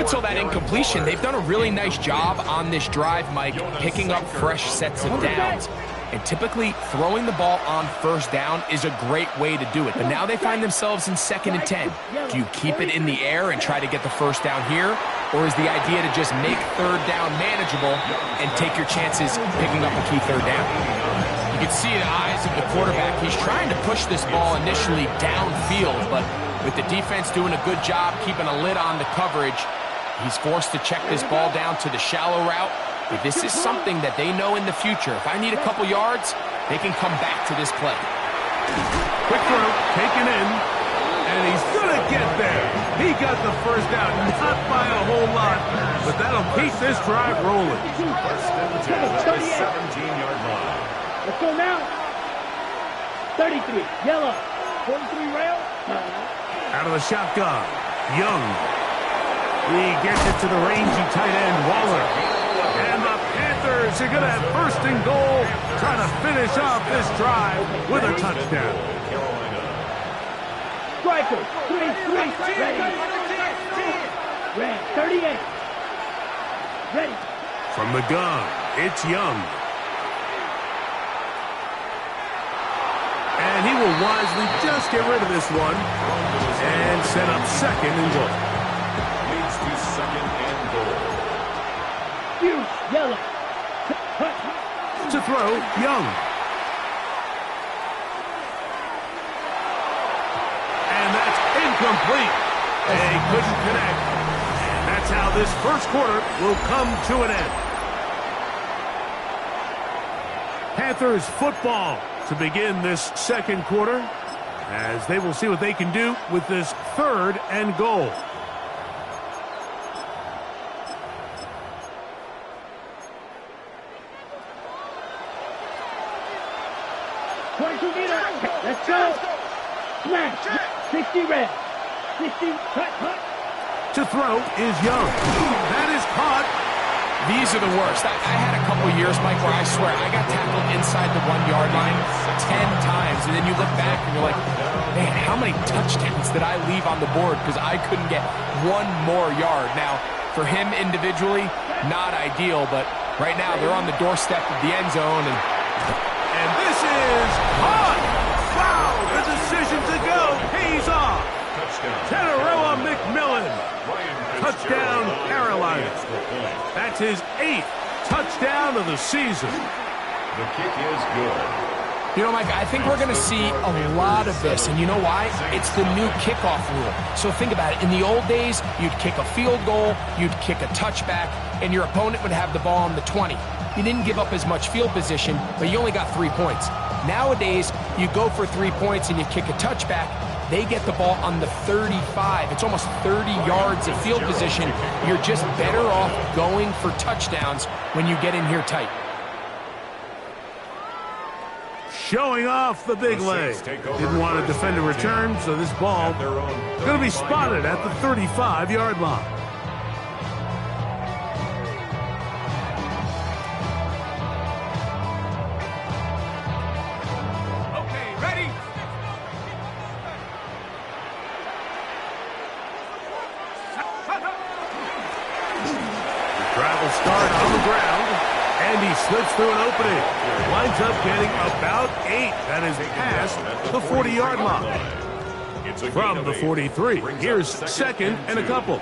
until that incompletion, they've done a really nice job on this drive, Mike, picking up fresh sets of downs. And typically, throwing the ball on first down is a great way to do it. But now they find themselves in 2nd and 10. Do you keep it in the air and try to get the first down here? Or is the idea to just make 3rd down manageable and take your chances picking up a key 3rd down? You can see the eyes of the quarterback. He's trying to push this ball initially downfield, but with the defense doing a good job keeping a lid on the coverage, he's forced to check this ball down to the shallow route. But this is something that they know in the future. If I need a couple yards, they can come back to this play. Quick throw, taken in, and he's going to get there. He got the first down, not by a whole lot, but that'll keep this drive rolling. First and 10 at the 17-yard line. Let's go now. 33, yellow. 43 rail. Out of the shotgun, Young. He gets it to the rangy tight end, Waller. And the Panthers are going to have 1st and goal, trying to finish off this drive with a touchdown. Striker, 3, ready. Red, 38. Ready. From the gun, it's Young. And he will wisely just get rid of this one and set up 2nd and goal. Leads to 2nd and goal. Yellow. To throw, Young. And that's incomplete. They couldn't connect. And that's how this first quarter will come to an end. Panthers football to begin this 2nd quarter, as they will see what they can do with this 3rd and goal. Let's go. Smash. 60 red. 60. Cut. To throw is Young. That is caught. These are the worst. I had a couple years, Mike, where I swear I got tackled inside the 1-yard line 10 times. And then you look back and you're like, man, how many touchdowns did I leave on the board because I couldn't get one more yard? Now, for him individually, not ideal. But right now, they're on the doorstep of the end zone. And this is caught. Wow, the decision to go pays off. Teteroa McMillan. Touchdown, Carolina. That's his 8th touchdown of the season. The kick is good. You know, Mike, I think we're going to see a lot of this. And you know why? It's the new kickoff rule. So think about it. In the old days, you'd kick a field goal, you'd kick a touchback, and your opponent would have the ball on the 20. You didn't give up as much field position, but you only got 3 points. Nowadays, you go for 3 points and you kick a touchback. They get the ball on the 35. It's almost 30 yards of field position. You're just better off going for touchdowns when you get in here tight. Showing off the big leg. Didn't want to defend a return, so this ball going to be spotted at the 35-yard line. Start on the ground, and he slips through an opening. Winds up getting about 8. That is past the 40-yard line. From the 43, here's 2nd and a couple.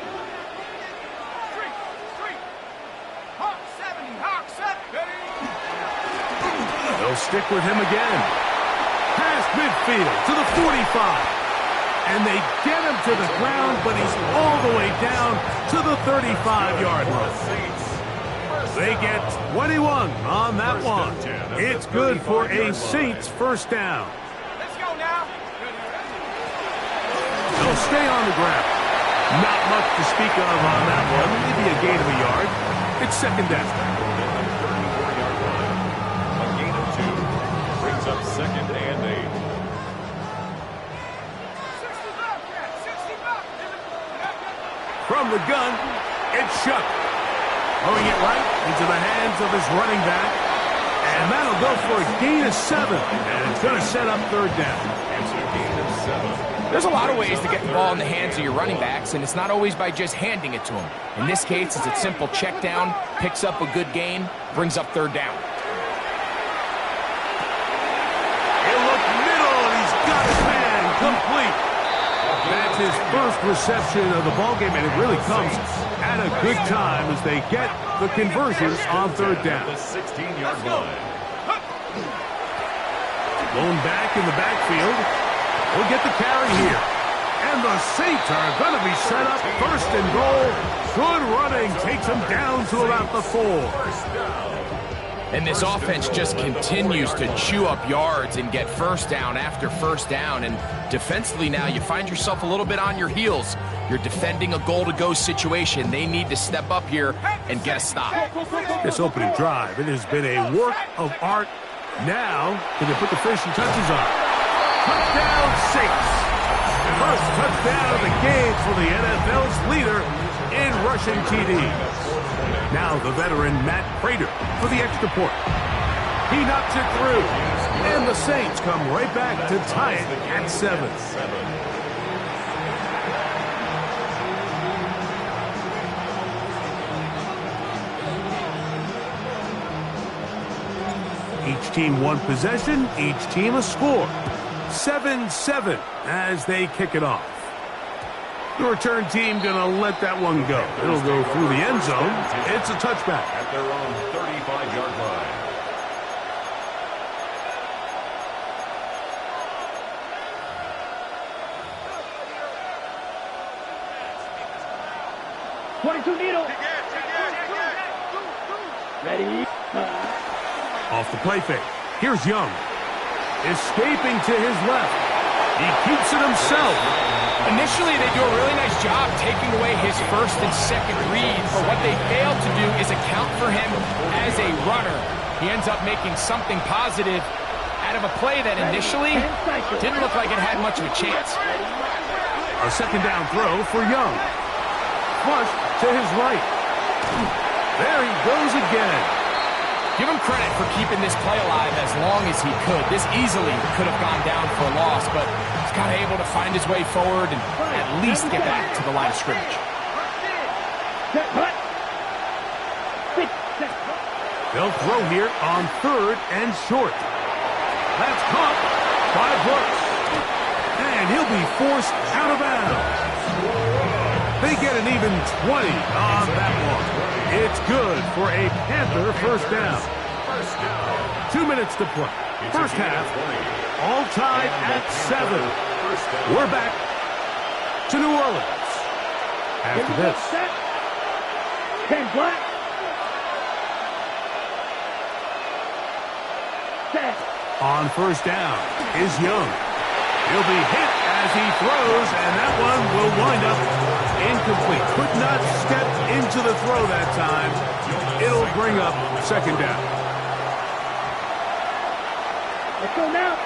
They'll stick with him again. Past midfield to the 45. And they get him to the ground, but he's all the way down to the 35-yard line. They get 21 on that one. It's good for a Saints first down. Let's go now. They'll stay on the ground. Not much to speak of on that one. Maybe a gain of a yard. It's 2nd down. A gain of 2 brings up 2nd and 8. From the gun, it's Shuck. Throwing it right into the hands of his running back. And that'll go for a gain of 7. And it's going to set up 3rd down. It's a gain of 7. There's a lot of ways to get the ball in the hands of your running backs, and it's not always by just handing it to them. In this case, it's a simple check down, picks up a good gain, brings up third down. He'll look middle, and he's got his man complete. That's his first reception of the ballgame, and it really comes at a good time as they get the conversion on third down. The 16-yard line. Going back in the backfield. We'll get the carry here. And the Saints are going to be set up first and goal. Good running takes them down to about the 4. And this offense just continues to chew up yards and get first down after first down. And defensively now, you find yourself a little bit on your heels. You're defending a goal-to-go situation. They need to step up here and get a stop. This opening drive, it has been a work of art. Now, can they put the finishing touches on? Touchdown, Saints. First touchdown of the game for the NFL's leader in rushing TDs. Now the veteran Matt Prater for the extra point. He knocks it through. And the Saints come right back to tie it at 7. Each team one possession, each team a score. 7-7 as they kick it off. The return team going to let that one go. It'll go through the end zone. It's a touchback. At their own 35-yard line. Needle. Ready. Off the play fake. Here's Young. Escaping to his left. He keeps it himself. Initially, they do a really nice job taking away his first and second reads, but what they fail to do is account for him as a runner. He ends up making something positive out of a play that initially didn't look like it had much of a chance. A second down throw for Young. Flush to his right. There he goes again. Give him credit for keeping this play alive as long as he could. This easily could have gone down for a loss, but he's kind of able to find his way forward and at least get back to the line of scrimmage. They'll throw here on third and short. That's caught by Brooks. And he'll be forced out of bounds. They get an even 20 on that one. It's good for a Panther first down. 2 minutes to play. First half, all tied at 7. We're back to New Orleans. After this. 10 black. Set. On first down is Young. He'll be hit as he throws, and that one will wind up incomplete. Could not step into the throw that time. It'll bring up second down. Let's go now.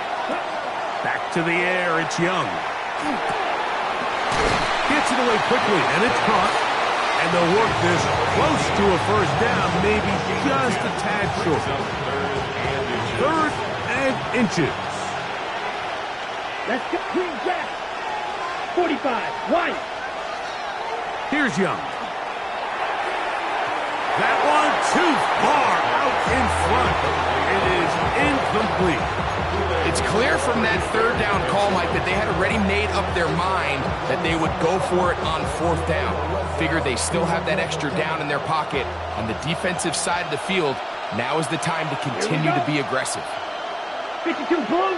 Back to the air, it's Young. Gets it away quickly, and it's caught. And they'll work this close to a first down, maybe just a tad short. Third and inches. Let's go. Green Jack. 45. White. Here's Young. That one too far out in front. It is incomplete. It's clear from that third down call, Mike, that they had already made up their mind that they would go for it on fourth down. Figured they still have that extra down in their pocket on the defensive side of the field. Now is the time to continue to be aggressive. 52 blue.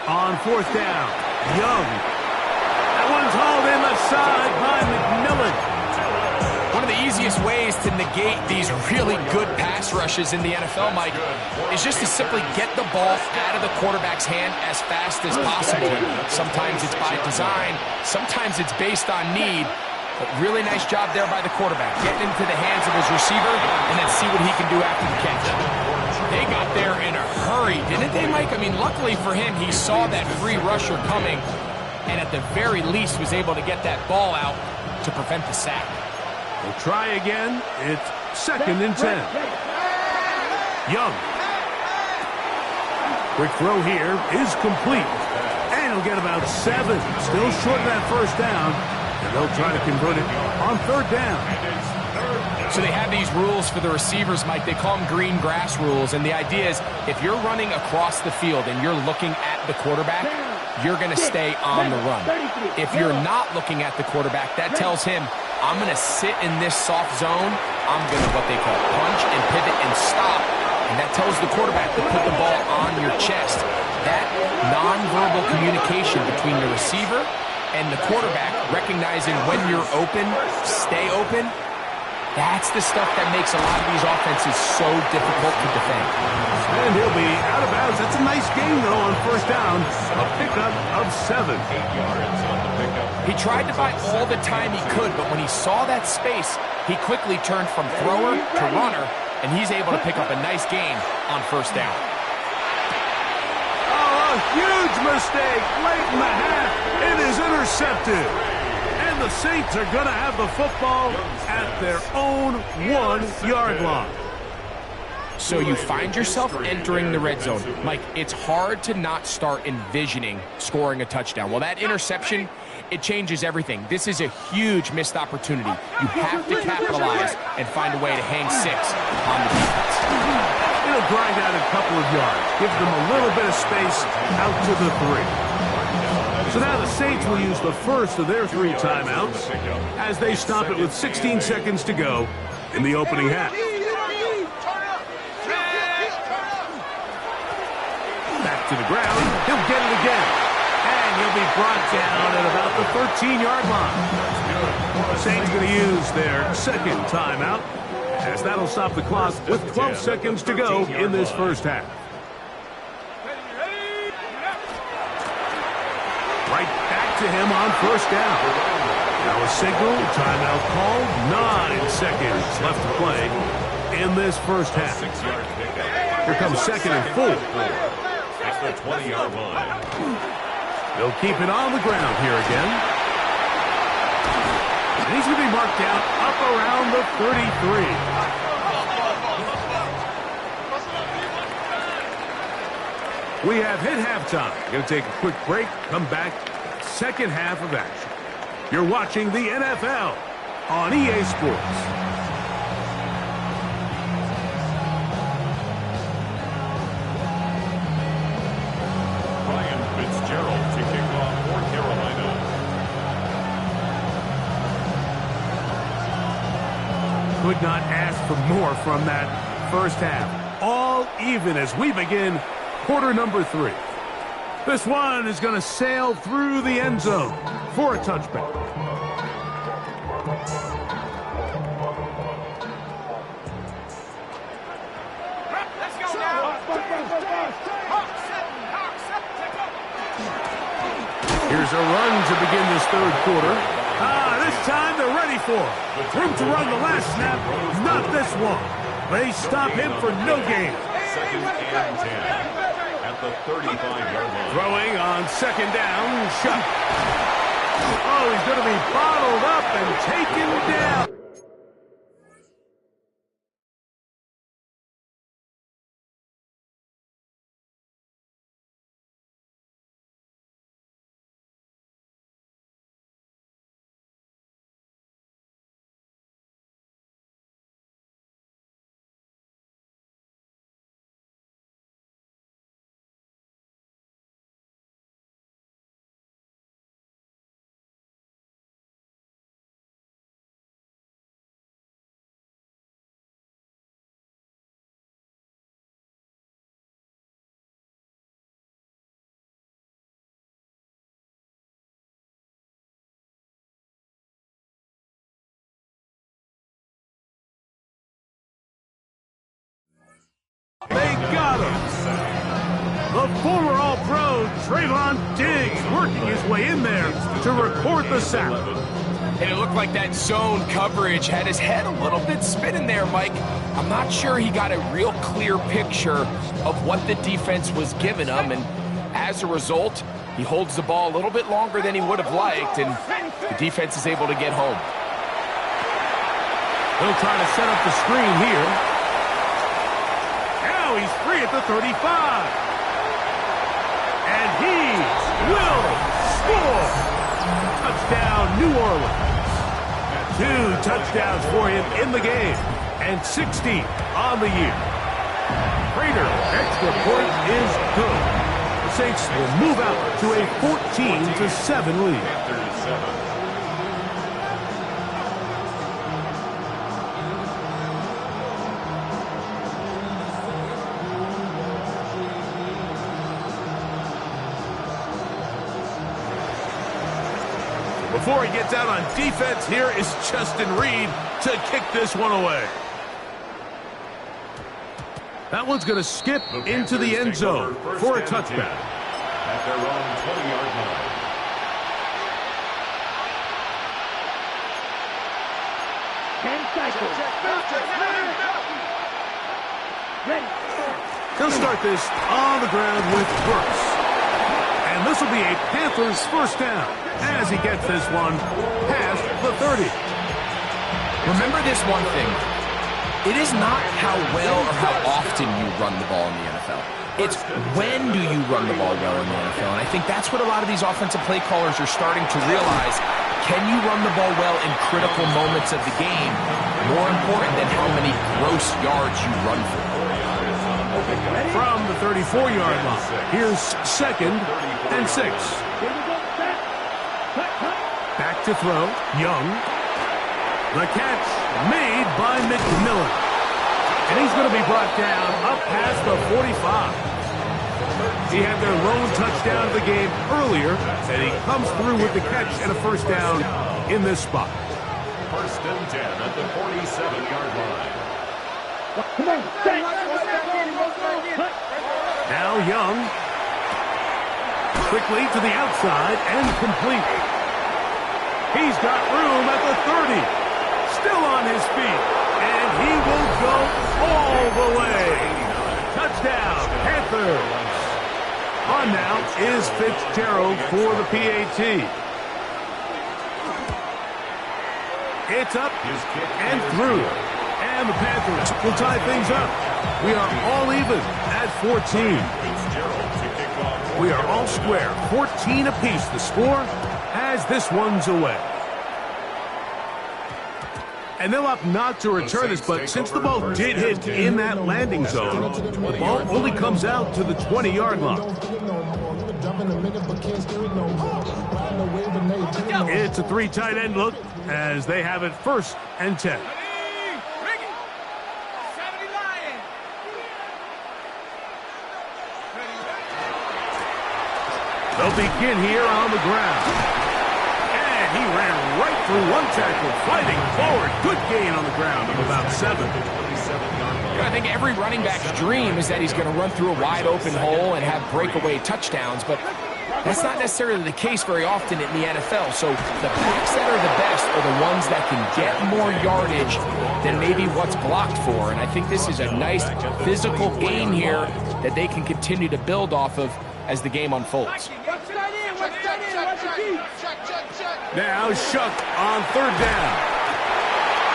On fourth down, Young. That one's hauled in the side by McMillan. One of the easiest ways to negate these really good pass rushes in the NFL, Mike, is just to simply get the ball out of the quarterback's hand as fast as possible. Sometimes it's by design, sometimes it's based on need, but really nice job there by the quarterback, getting into the hands of his receiver and then see what he can do after the catch. They got there in a hurry, didn't they, Mike? I mean, luckily for him, he saw that free rusher coming and at the very least was able to get that ball out to prevent the sack. We'll try again. It's second and 10. Young Quick throw here is complete. And he'll get about 7. Still short of that first down. And they'll try to convert it on third down. So they have these rules for the receivers, Mike. They call them green grass rules. And the idea is if you're running across the field and you're looking at the quarterback, you're going to stay on the run. If you're not looking at the quarterback, that tells him, I'm going to sit in this soft zone. I'm going to what they call punch and pivot and stop. And that tells the quarterback to put the ball on your chest. That nonverbal communication between the receiver and the quarterback, recognizing when you're open, stay open, that's the stuff that makes a lot of these offenses so difficult to defend. And he'll be out of bounds. That's a nice game, though, on first down. A pickup of 7. 8 yards on the pickup. He tried to buy all the time he could, but when he saw that space, he quickly turned from thrower to runner, and he's able to pick up a nice gain on first down. Oh, a huge mistake late in the half. It is intercepted. And the Saints are going to have the football at their own 1-yard line. So you find yourself entering the red zone. Mike, it's hard to not start envisioning scoring a touchdown. Well, that interception, it changes everything. This is a huge missed opportunity. You have to capitalize and find a way to hang 6 on the defense. It'll grind out a couple of yards, give them a little bit of space out to the 3. So now the Saints will use the first of their 3 timeouts as they stop it with 16 seconds to go in the opening half. Back to the ground. He'll get it again. And he'll be brought down at about the 13-yard line. The Saints going to use their second timeout as that'll stop the clock with 12 seconds to go in this first half. Right back to him on first down. Now a signal, timeout called, 9 seconds left to play in this first half. 6-yard pickup. Here comes second and 4. At the 20-yard line. They'll keep it on the ground here again. And he's going to be marked down up around the 33. We have hit halftime. Going to take a quick break, come back, second half of action. You're watching the NFL on EA Sports. Ryan Fitzgerald to kick off for Carolina. Could not ask for more from that first half. All even as we begin quarter number 3. This one is going to sail through the end zone for a touchback. Here's a run to begin this third quarter. This time they're ready for it. Room to run the last snap, not this one. They stop him for no gain. 2nd and 10. At the 35-yard line. Throwing on second down, shot. Oh, he's going to be bottled up and taken down. They got him. The former All-Pro Trayvon Diggs working his way in there to record the sack. And it looked like that zone coverage had his head a little bit spinning there, Mike. I'm not sure he got a real clear picture of what the defense was giving him, and as a result, he holds the ball a little bit longer than he would have liked, and the defense is able to get home. They'll try to set up the screen here. Now he's free at the 35. he will score. Touchdown, New Orleans. 2 touchdowns for him in the game, and 60 on the year. Raider extra point is good. The Saints will move out to a 14-7 lead. Before he gets out on defense, here is Justin Reed to kick this one away. That one's going to skip into the end zone for a touchback. At their own 20-yard line. He'll start this on the ground with Burks. And this will be a Panthers first down as he gets this one past the 30. Remember this one thing. It is not how well or how often you run the ball in the NFL. It's when do you run the ball well in the NFL. And I think that's what a lot of these offensive play callers are starting to realize. Can you run the ball well in critical moments of the game? More important than how many gross yards you run for. From the 34-yard line, here's 2nd and 6. Back to throw, Young. The catch made by McMillan. And he's going to be brought down up past the 45. He had their lone touchdown of the game earlier, and he comes through with the catch and a first down in this spot. 1st and 10 at the 47-yard line. Come on, Now Young. Quickly to the outside and complete. He's got room at the 30. Still on his feet. And he will go all the way. Touchdown, Panthers. On now is Fitzgerald for the PAT. It's up and through. And the Panthers will tie things up. We are all even at 14. We are all square. 14 apiece the score as this one's away. And they'll opt not to return this, but since the ball did hit in that landing zone, the ball only comes out to the 20-yard line. It's a 3 tight end look as they have it 1st and 10. They'll begin here on the ground. And he ran right through one tackle, fighting forward. Good gain on the ground of about 7. I think every running back's dream is that he's going to run through a wide open hole and have breakaway touchdowns, but that's not necessarily the case very often in the NFL. So the backs that are the best are the ones that can get more yardage than maybe what's blocked for. And I think this is a nice physical game here that they can continue to build off of as the game unfolds. Now Shuck on 3rd down.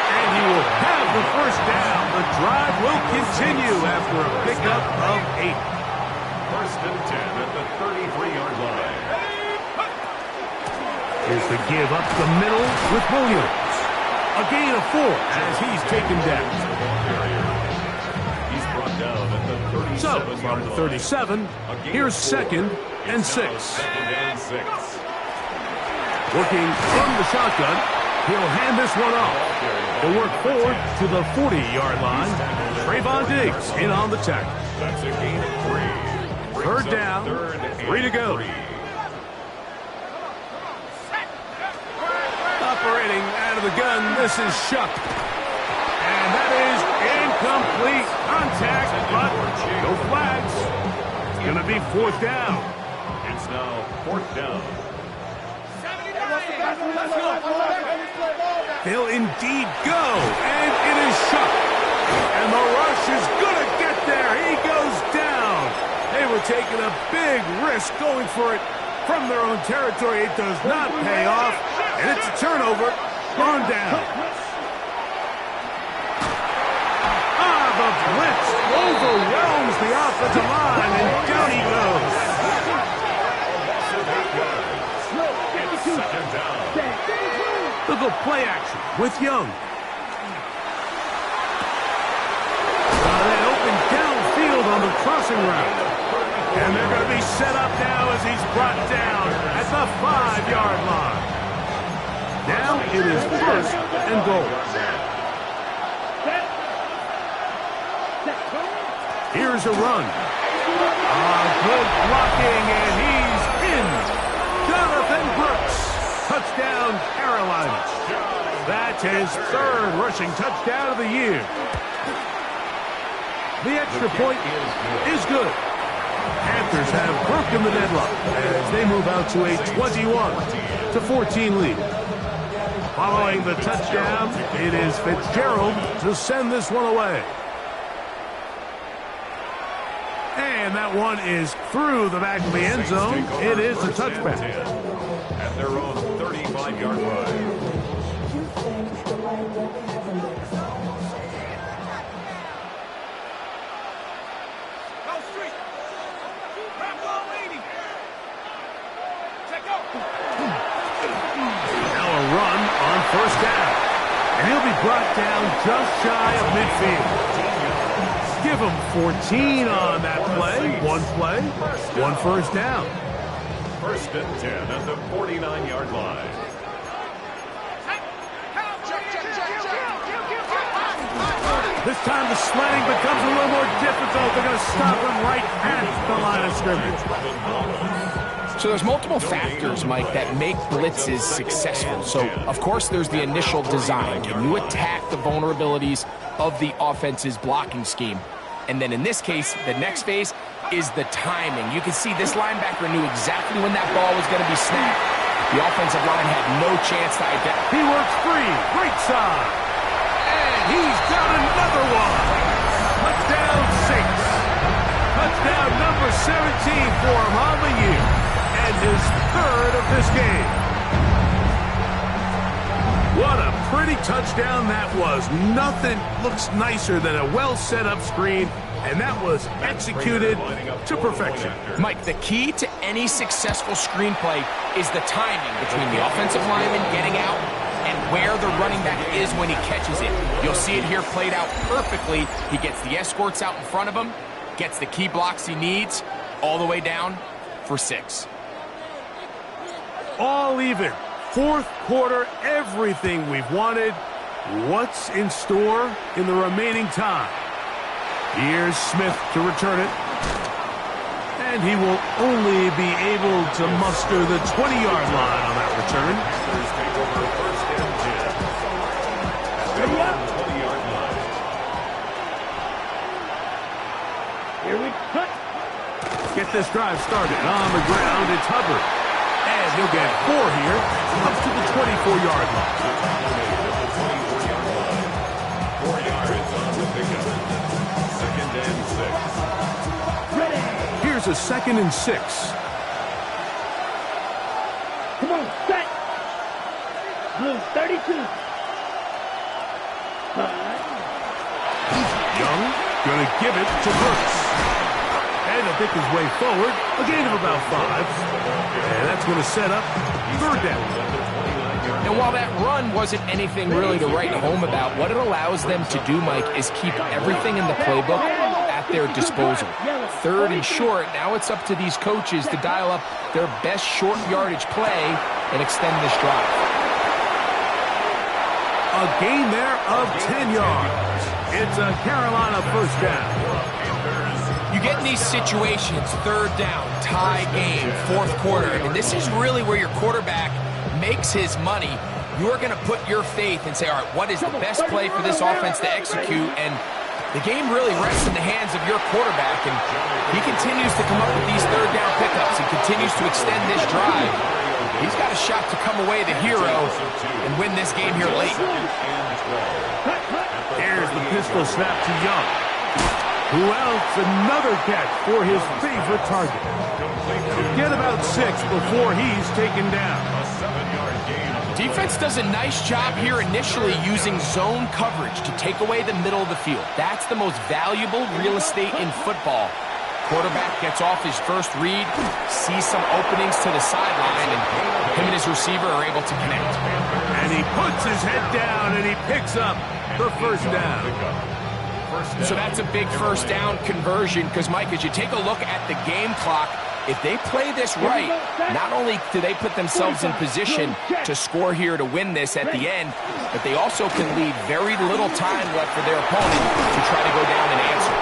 And he will have the first down. The drive will continue after a pickup of 8. 1st and 10 at the 33-yard line. Here's the give up the middle with Williams. A gain of 4 as he's taken down. He's brought down at the 37. So, from the 37, here's 2nd and 6. 2nd and 6. Working from the shotgun, he'll hand this one off. He'll work forward to the 40-yard line. Trayvon Diggs in on the tackle. That's a gain of 3. 3rd down, 3 to go. Operating out of the gun, this is Shuck. And that is incomplete contact, but no flags. It's going to be 4th down. It's now 4th down. They'll indeed go, and it is Shuck. And the rush is going to get there. He goes down. They were taking a big risk going for it from their own territory. It does not pay off, and it's a turnover on down. The blitz overwhelms the offensive line, and down he goes. Second down. They'll go play action with Young. They open downfield on the crossing route. And they're going to be set up now as he's brought down at the 5-yard line. Now it is first and goal. Here's a run. Good blocking, and he's in. Jonathan Brooks. Touchdown, Carolina. That's his third rushing touchdown of the year. The extra point is good. Panthers have broken the deadlock as they move out to a 21-14 lead. Following the touchdown, it is Fitzgerald to send this one away. And that one is through the back of the end zone. It is a touchback. At their own 35-yard line. Now a run on first down. And he'll be brought down just shy of midfield. Give him 14 on that play. One first down. First and 10 at the 49-yard line. This time the sledding becomes a little more difficult. They're going to stop him right at the line of scrimmage. So there's multiple factors, Mike, that make blitzes successful. So, of course, there's the initial design. Can you attack the vulnerabilities of the offense's blocking scheme? And then in this case, the next phase is the timing. You can see this linebacker knew exactly when that ball was going to be snapped. The offensive line had no chance to identify. He works free. Right side. And he's got another one. Touchdown 6. Touchdown number 17 for him on the year. And his third of this game. What a pretty touchdown that was. Nothing looks nicer than a well-set-up screen, and that was executed to perfection. Mike, the key to any successful screenplay is the timing between the offensive lineman getting out and where the running back is when he catches it. You'll see it here played out perfectly. He gets the escorts out in front of him, gets the key blocks he needs, all the way down for 6. All even. Fourth quarter, everything we've wanted. What's in store in the remaining time? Here's Smith to return it. And he will only be able to muster the 20-yard line on that return. Here we cut. Get this drive started. On the ground, it's Hubbard. And he'll get 4 here, up to the 24-yard line. 4 yards on the pickup. Second and 6. Ready. Here's a 2nd and 6. Come on, set. Blue 32. 5. Young going to give it to Brooks. And he'll pick his way forward. A gain of about 5. And that's going to set up third down. And while that run wasn't anything really to write home about, what it allows them to do, Mike, is keep everything in the playbook at their disposal. Third and short, now it's up to these coaches to dial up their best short yardage play and extend this drive. A gain there of 10 yards. It's a Carolina first down. You get in these situations, third down, tie game, fourth quarter, and this is really where your quarterback makes his money. You're going to put your faith and say, all right, what is the best play for this offense to execute? And the game really rests in the hands of your quarterback, and he continues to come up with these third down pickups. He continues to extend this drive. He's got a shot to come away the hero and win this game here late. Here's the pistol snap to Young. Who else? Another catch for his favorite target. Get about 6 before he's taken down. Defense does a nice job here initially using zone coverage to take away the middle of the field. That's the most valuable real estate in football. Quarterback gets off his first read, sees some openings to the sideline, and him and his receiver are able to connect. And he puts his head down, and he picks up the first down. So that's a big first down conversion because, Mike, as you take a look at the game clock, if they play this right, not only do they put themselves in position to score here to win this at the end, but they also can leave very little time left for their opponent to try to go down and answer.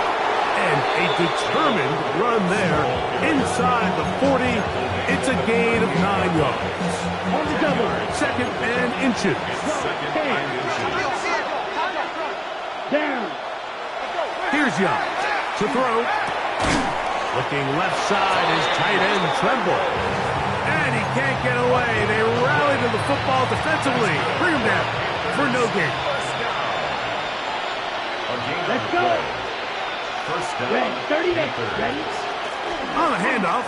And a determined run there inside the 40. It's a gain of 9 yards. On the double. Second and inches. Down. Here's Young to throw. Looking left side is tight end Tremble. And he can't get away. They rally to the football defensively. Bring him down for no gain. Let's go. First down. Ready. 30 minutes. Ready. On the handoff,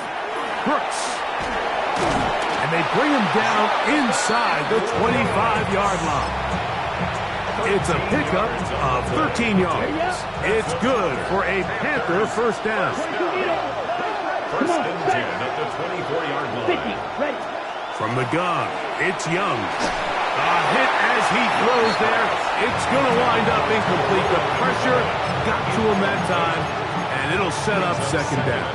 Brooks. And they bring him down inside the 25-yard line. It's a pickup of 13 yards. It's good for a Panther first down. First and 10 at the 24-yard line. 50. Ready. From the gun, it's Young. A hit as he throws there. It's going to wind up incomplete. The pressure got to him that time, and it'll set up second down.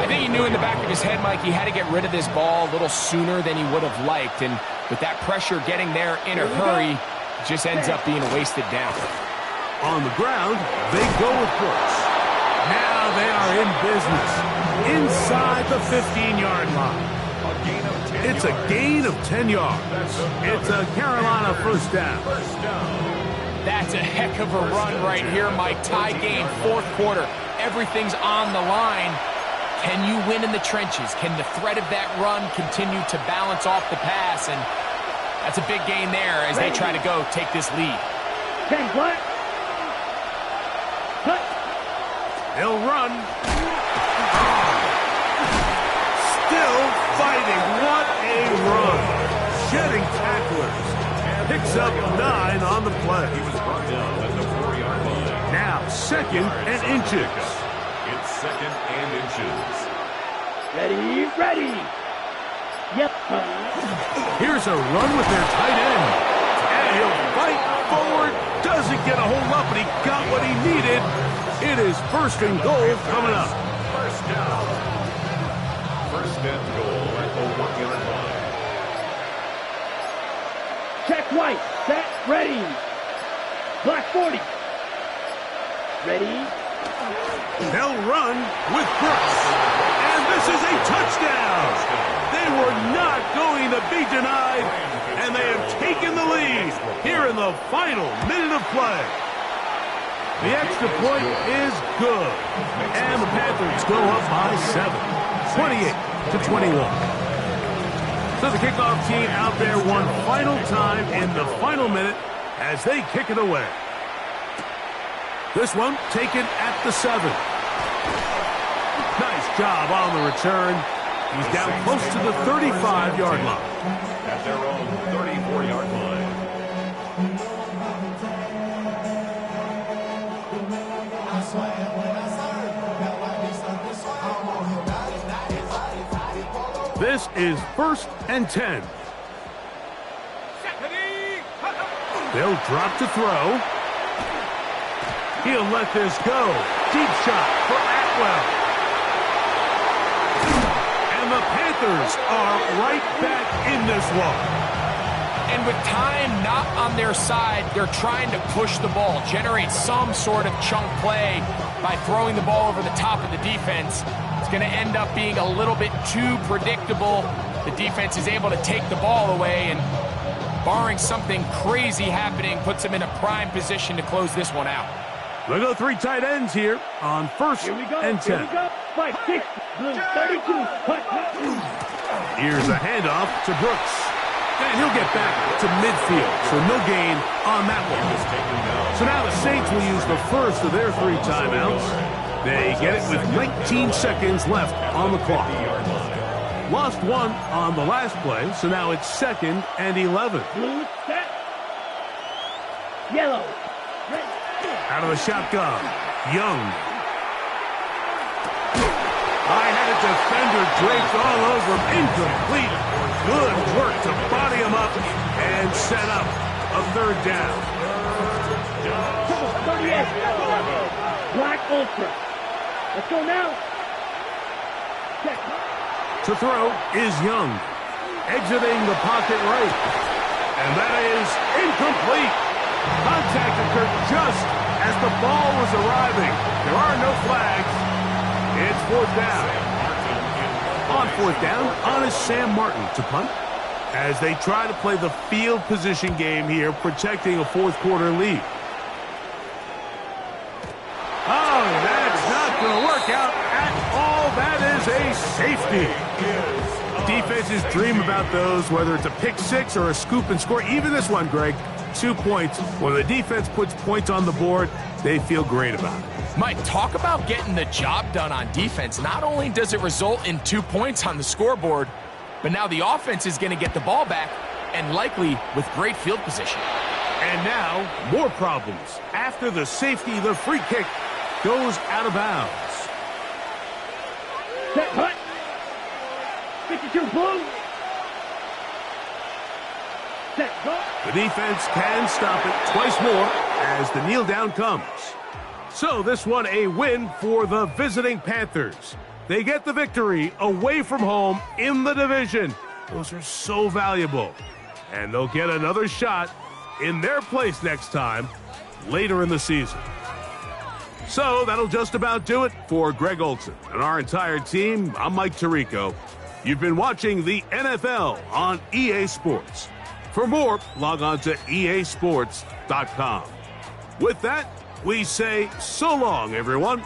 I think he knew in the back of his head, Mike, he had to get rid of this ball a little sooner than he would have liked. And with that pressure getting there in a hurry, it just ends up being a wasted down. On the ground, they go with Brooks. Now they are in business inside the 15-yard line. It's a gain of 10 yards. It's a Carolina first down. That's a heck of a run right here, Mike. Tie game, fourth quarter. Everything's on the line. Can you win in the trenches? Can the threat of that run continue to balance off the pass? And that's a big gain there as they try to go take this lead. 10 black. Cut. He'll run. Still fighting. What a run. Shedding tacklers. Picks up 9 on the play. He was brought down at the 4-yard line. Now second and inches. It's second and inches. Ready. Yep. Here's a run with their tight end. And he'll fight forward. Doesn't get a hold up, but he got what he needed. It is first and goal coming up. First down. First and goal at the 1-yard line. Check white. Set. Ready. Black 40. Ready. They'll run with Brooks. And this is a touchdown. They were not going to be denied, and they have taken the lead here in the final minute of play. The extra point is good, and the Panthers go up by 7, 28-21. So the kickoff team out there one final time in the final minute as they kick it away. This one taken at the 7. Nice job on the return. He's down close to the 35-yard line. At their own 34-yard line. This is first and 10. They'll drop to throw. He'll let this go. Deep shot for Atwell. And the Panthers are right back in this one. And with time not on their side, they're trying to push the ball, generate some sort of chunk play by throwing the ball over the top of the defense. It's going to end up being a little bit too predictable. The defense is able to take the ball away, and barring something crazy happening, puts them in a prime position to close this one out. They go 3 tight ends here on first and 10. Here we go. 5, 6, blue 32. Cut. Here's a handoff to Brooks. And he'll get back to midfield, so no gain on that one. So now the Saints will use the first of their 3 timeouts. They get it with 19 seconds left on the clock. Lost 1 on the last play, so now it's second and 11. Blue set. Yellow. Red. Out of the shotgun, Young. I had a defender draped all over him. Incomplete. Good work to body him up and set up a third down. 38. Black Ultra. Let's go now. Check. To throw is Young. Exiting the pocket right. And that is incomplete. Contact occurred just as the ball was arriving. There are no flags. It's fourth down. On fourth down, on is Sam Martin to punt. As they try to play the field position game here, protecting a fourth quarter lead. Oh, that's not going to work out at all. That is a safety. Defenses dream about those, whether it's a pick six or a scoop and score. Even this one, Greg, 2 points. When the defense puts points on the board, they feel great about it. Mike, talk about getting the job done on defense. Not only does it result in 2 points on the scoreboard, but now the offense is going to get the ball back, and likely with great field position. And now, more problems. After the safety, the free kick goes out of bounds. Set hut. 52 blue. Set hut. The defense can stop it twice more as the kneel down comes. So this one a win for the visiting Panthers. They get the victory away from home in the division. Those are so valuable. And they'll get another shot in their place next time later in the season. So that'll just about do it for Greg Olson and our entire team. I'm Mike Tirico. You've been watching the NFL on EA Sports. For more, log on to easports.com. With that, we say so long, everyone.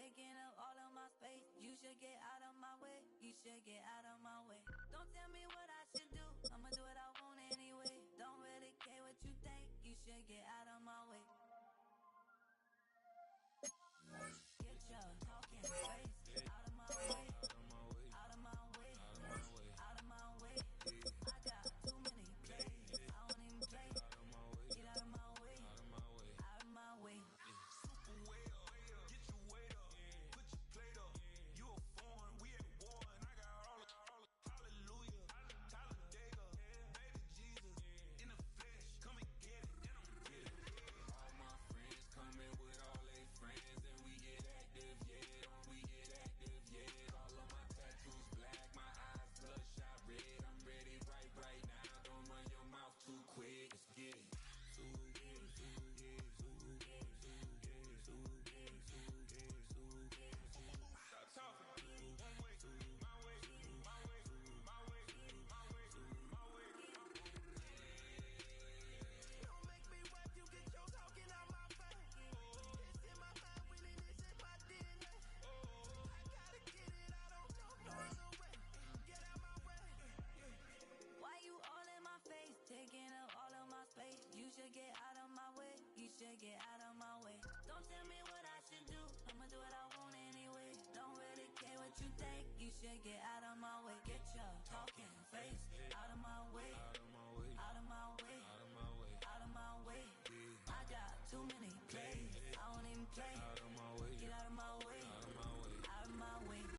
taking up all of my space. You should get out of my way. You should get out of my way. Don't tell me what I should do. I'ma do what I want anyway. Don't really care what you think. You should get out of my way. Get your talking face out of my way. Out of my way. Out of my way. I got too many plays. I don't even play. Get out of my way. Out of my way. Super way up. Get your weight up. Put your plate up. You a foreign. We at war. And I got all of hallelujah. Talladega. Baby Jesus. In the flesh. Come and get it. And I'm get it. All my friends coming with all they friends. And we get active, yeah. Don't we get active, yeah. All of my tattoos black. My eyes bloodshot red. I'm ready right now. Don't run your mouth too quick. Let's get it. Stop talking. One way, my way, my way, my way, my way, my way. Don't make me wipe you, get your talking out my face. It's in my mind, winning this in my DNA. I gotta get it, I don't know no other way. Get out my way. Why you all in my face, taking up all of my space? You should get out of my way. You should get out of my way. Don't tell me what I should do. I'ma do what I want anyway. Don't really care what you think. You should get out of my way. Get your talking face out of my way. Out of my way. Out of my way. Out of my way. Out of my way. I got too many plays. I don't even play. Out of my way. Get out of my way. Out of my way. Out of my way.